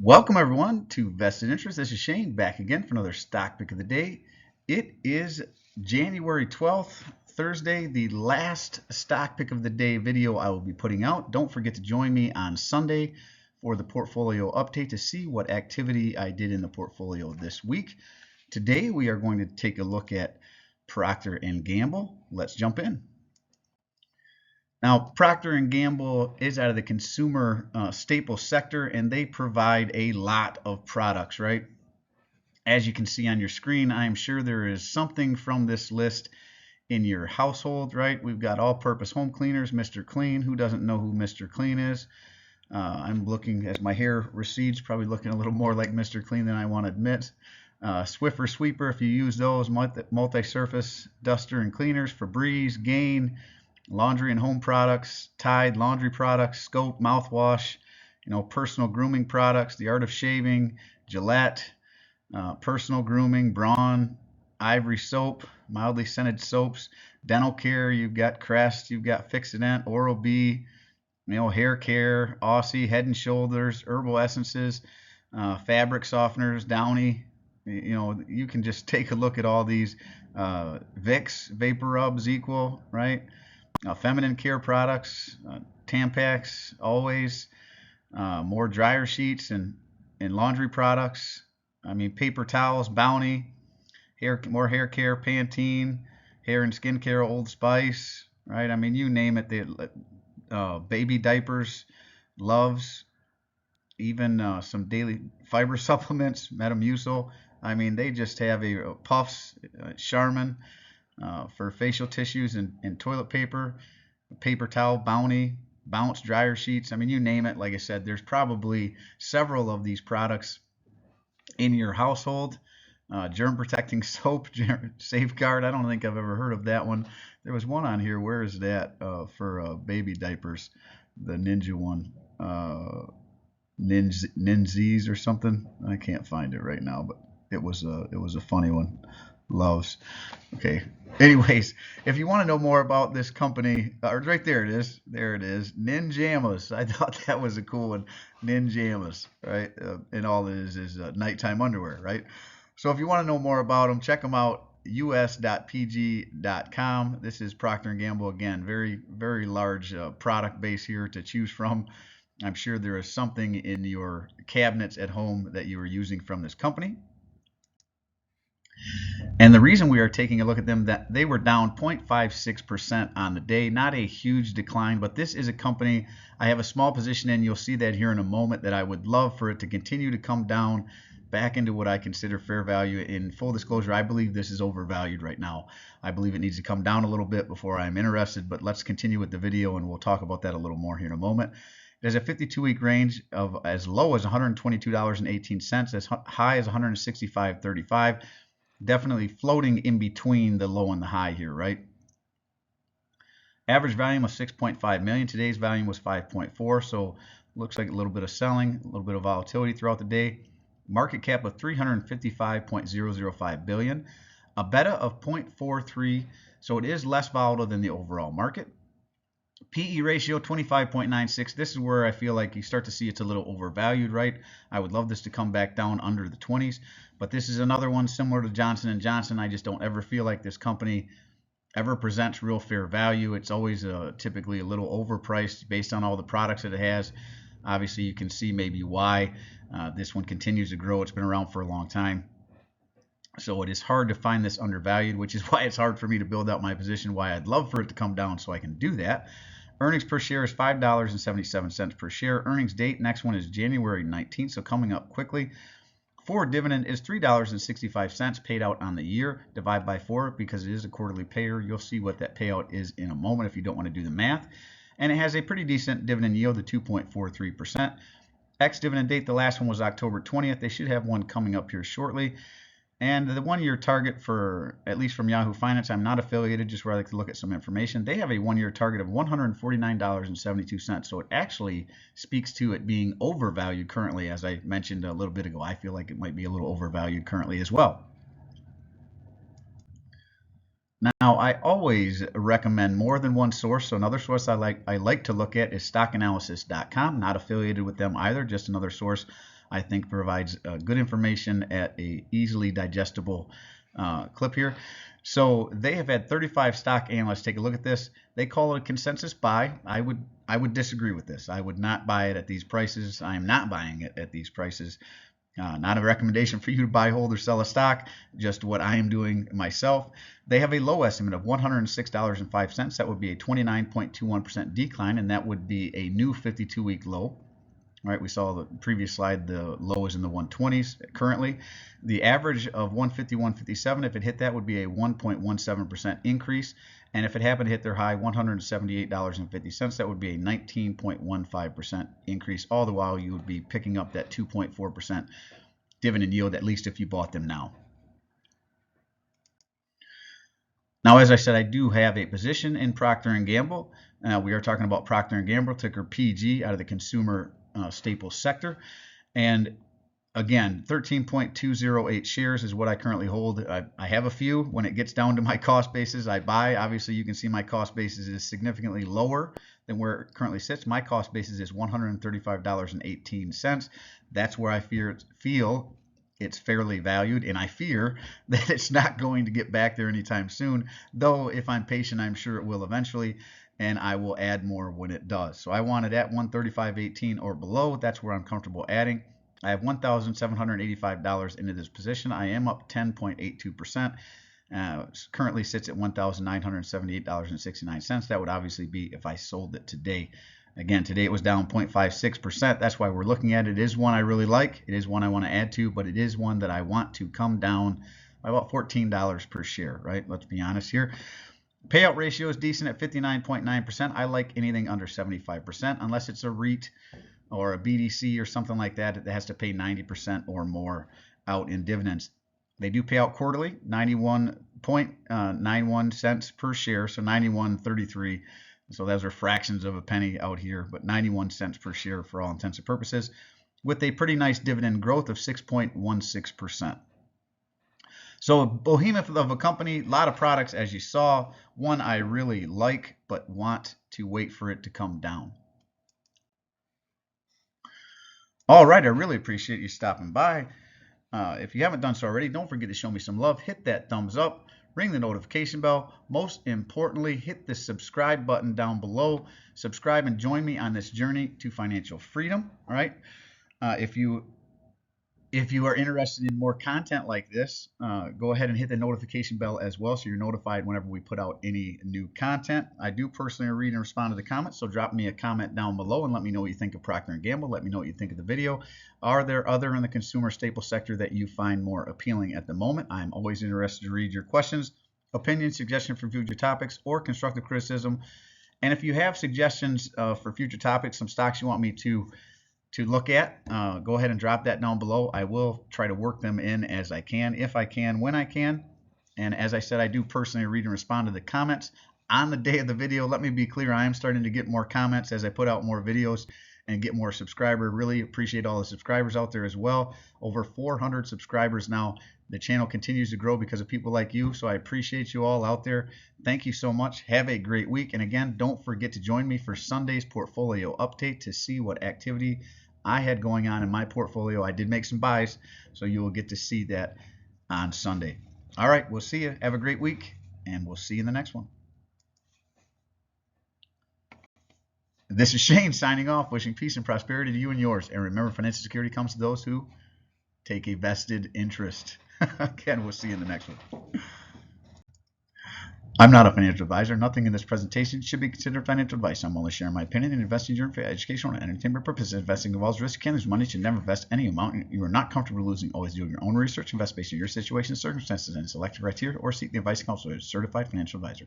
Welcome everyone to Vested Interest. This is Shane back again for another stock pick of the day. It is January 12th, Thursday, the last stock pick of the day video I will be putting out. Don't forget to join me on Sunday for the portfolio update to see what activity I did in the portfolio this week. Today we are going to take a look at Procter Gamble. Let's jump in. Now, Procter & Gamble is out of the consumer staple sector, and they provide a lot of products, right? As you can see on your screen, I am sure there is something from this list in your household, right? We've got all-purpose home cleaners, Mr. Clean. Who doesn't know who Mr. Clean is? I'm looking, as my hair recedes, probably looking a little more like Mr. Clean than I want to admit. Swiffer Sweeper, if you use those, multi-surface duster and cleaners, Febreze, Gain, laundry and home products, Tide laundry products, Scope mouthwash, personal grooming products, The Art of Shaving, Gillette, personal grooming, Braun, Ivory soap, mildly scented soaps, dental care. You've got Crest, you've got Fixodent, Oral-B, hair care, Aussie, Head and Shoulders, herbal essences, fabric softeners, Downy. You can just take a look at all these. Vicks, Vapor Rubs, Equal, right? Feminine care products, Tampax, Always, more dryer sheets and laundry products. I mean, paper towels, Bounty, more hair care, Pantene, hair and skin care, Old Spice, right? I mean, you name it. Baby diapers, Loves, even some daily fiber supplements, Metamucil. I mean, they just have a Puffs, Charmin, for facial tissues and toilet paper, paper towel, Bounty, Bounce dryer sheets. I mean, you name it. Like I said, there's probably several of these products in your household. Germ protecting soap, Safeguard. I don't think I've ever heard of that one. There was one on here. Where is that for baby diapers? The Ninja one. Ninzies or something. I can't find it right now, but it was a funny one. Loves. Okay. Anyways, if you want to know more about this company, right there it is. There it is. Ninjamas. I thought that was a cool one. Ninjamas, right? And all it is nighttime underwear, right? So if you want to know more about them, check them out. us.pg.com. This is Procter & Gamble. Again, very, very large product base here to choose from. I'm sure there is something in your cabinets at home that you are using from this company. And the reason we are taking a look at them, that they were down 0.56% on the day, not a huge decline, but this is a company I have a small position in. You'll see that here in a moment, that I would love for it to continue to come down back into what I consider fair value. In full disclosure, I believe this is overvalued right now. I believe it needs to come down a little bit before I'm interested, but let's continue with the video and we'll talk about that a little more here in a moment. There's a 52-week range of as low as $122.18, as high as $165.35. Definitely floating in between the low and the high here, right? Average volume was 6.5 million. Today's volume was 5.4, so looks like a little bit of selling, a little bit of volatility throughout the day. Market cap of 355.005 billion. A beta of 0.43, so it is less volatile than the overall market. PE ratio 25.96. This is where I feel like you start to see it's a little overvalued, right? I would love this to come back down under the 20s, but this is another one similar to Johnson & Johnson. I just don't ever feel like this company ever presents real fair value. It's always typically a little overpriced based on all the products that it has. Obviously, you can see maybe why this one continues to grow. It's been around for a long time. So it is hard to find this undervalued, which is why it's hard for me to build out my position, why I'd love for it to come down so I can do that. Earnings per share is $5.77 per share. Earnings date, next one is January 19th, so coming up quickly. Forward dividend is $3.65 paid out on the year. Divide by 4 because it is a quarterly payer. You'll see what that payout is in a moment if you don't want to do the math. And it has a pretty decent dividend yield of 2.43%. Ex-dividend date, the last one was October 20th. They should have one coming up here shortly. And the one-year target for, at least from Yahoo Finance, I'm not affiliated, just where I like to look at some information. They have a one-year target of $149.72. So it actually speaks to it being overvalued currently. As I mentioned a little bit ago, I feel like it might be a little overvalued currently as well. Now, I always recommend more than one source. So another source I like to look at is stockanalysis.com. Not affiliated with them either, just another source I think provides good information at a easily digestible clip here. So they have had 35 stock analysts take a look at this. They call it a consensus buy. I would disagree with this. I would not buy it at these prices. I am not buying it at these prices. Not a recommendation for you to buy, hold, or sell a stock, just what I am doing myself. They have a low estimate of $106.05. That would be a 29.21% decline, and that would be a new 52-week low. All right, we saw the previous slide, the low is in the 120s currently. The average of 150.157, if it hit that, would be a 1.17% increase. And if it happened to hit their high, $178.50, that would be a 19.15% increase. All the while, you would be picking up that 2.4% dividend yield, at least if you bought them now. Now, as I said, I do have a position in Procter & Gamble. We are talking about Procter & Gamble, ticker PG, out of the consumer staples sector. And again, 13.208 shares is what I currently hold. I have a few. When it gets down to my cost basis, I buy. Obviously, you can see my cost basis is significantly lower than where it currently sits. My cost basis is $135.18. That's where I feel it's fairly valued, and I fear that it's not going to get back there anytime soon. Though, if I'm patient, I'm sure it will eventually, and I will add more when it does. So I want it at $135.18 or below. That's where I'm comfortable adding. I have $1,785 into this position. I am up 10.82%. Currently sits at $1,978.69. That would obviously be if I sold it today. Again, today it was down 0.56%. That's why we're looking at it. It is one I really like. It is one I want to add to, but it is one that I want to come down by about $14 per share, right? Let's be honest here. Payout ratio is decent at 59.9%. I like anything under 75%, unless it's a REIT or a BDC or something like that that has to pay 90% or more out in dividends. They do pay out quarterly, 91.91 cents per share, so 91.33. So those are fractions of a penny out here, but 91 cents per share for all intents and purposes, with a pretty nice dividend growth of 6.16%. So a behemoth of a company, a lot of products, as you saw. One I really like, but want to wait for it to come down. All right, I really appreciate you stopping by. If you haven't done so already, don't forget to show me some love. Hit that thumbs up. Ring the notification bell. Most importantly, hit the subscribe button down below. Subscribe and join me on this journey to financial freedom. All right. If you are interested in more content like this, go ahead and hit the notification bell as well, so you're notified whenever we put out any new content. I do personally read and respond to the comments, so drop me a comment down below and let me know what you think of Procter & Gamble. Let me know what you think of the video. Are there other in the consumer staple sector that you find more appealing at the moment? I'm always interested to read your questions, opinions, suggestions for future topics, or constructive criticism. And if you have suggestions for future topics, some stocks you want me to look at, go ahead and drop that down below. I will try to work them in as I can, if I can, when I can. And as I said, I do personally read and respond to the comments on the day of the video. Let me be clear, I am starting to get more comments as I put out more videos and get more subscribers. Really appreciate all the subscribers out there as well. Over 400 subscribers now. The channel continues to grow because of people like you, so I appreciate you all out there. Thank you so much. Have a great week. And again, don't forget to join me for Sunday's portfolio update to see what activity I had going on in my portfolio. I did make some buys, so you will get to see that on Sunday. All right, we'll see you. Have a great week, and we'll see you in the next one. This is Shane signing off, wishing peace and prosperity to you and yours. And remember, financial security comes to those who take a vested interest. Again, we'll see you in the next one. I'm not a financial advisor. Nothing in this presentation should be considered financial advice. I'm only sharing my opinion and investing during for educational and entertainment purposes. Investing involves risk. You can't lose money. You should never invest any amount you are not comfortable losing. Always do your own research. Invest based on your situation, circumstances, and selected criteria, or seek the advice and counsel of a certified financial advisor.